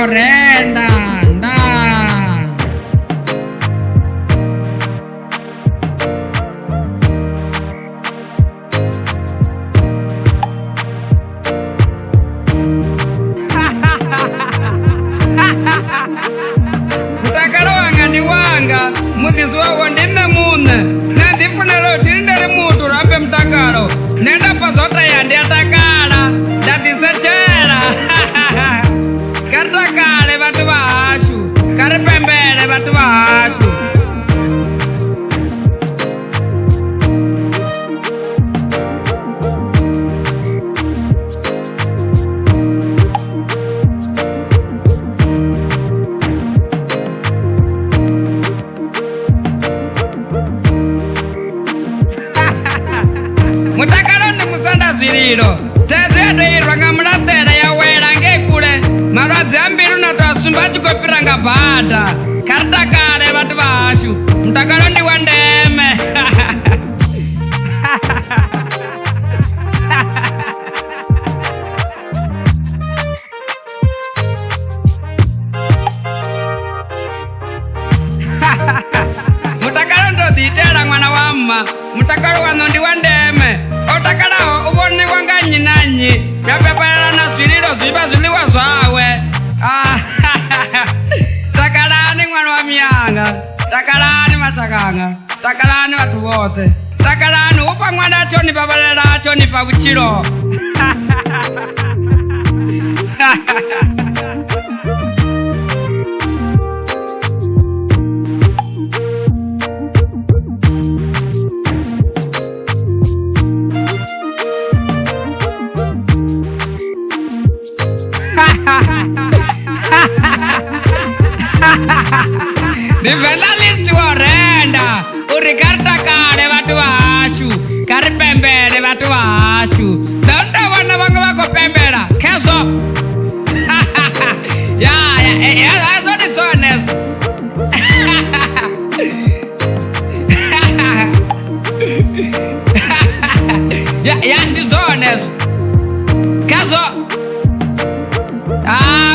orenda nda mutakalo wanga ni wanga mutizi wawo ndine mune nendifunelo tilindele mutu rambe mtakalo nenda pazota yandi atakala ndatisechela katakale vatu vashu karipembele vatu vashu mutakalo ndi musanda zwililo tezedo irwanga mulatela yawela ngekule malwadze ambiri unatwasumba chikopiranga bhata karitakale vatu vashu mutakalo ndi wa ndeme mutakalo ndodziitela mwana wamma mutakalo wano ndi wa ndeme otakalawo ubonewa nga nyinanyi vyapepelela na zwililo zwiva zwiliwa zwawe takalani mwana wa miyanga takalani masakanga takalani vatu vote takalani upa mwana choni papalela choni pa vuchilo Divenalist orenda urikartakale vatu vashu karipembele vatu vashu donda vana vanga vakopembela keso yazo ndisoneso ndisoneso keso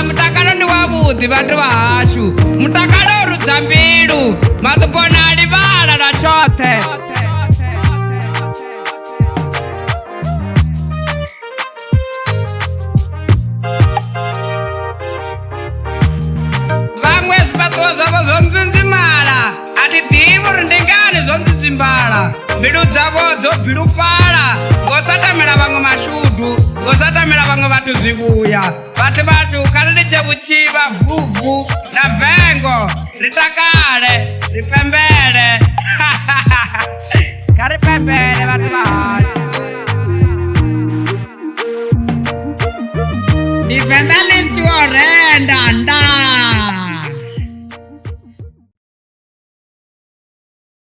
mutakalo ni wavuti vatu vashu mutakalo urudza mbilu matupona alivala na chote vamwe sipatuwa zavo zonzinzimala atidivi rindingani zonzinzimbala mbilu dzavo dzobhilupala ngosatamela vamwe mashudu ngosatamela vamwe vatu zvivuya vatu vashu kalili chevuchiva vuvu na vengo ritakale ripembele karipembele vatu vashu Divenalist orenda nda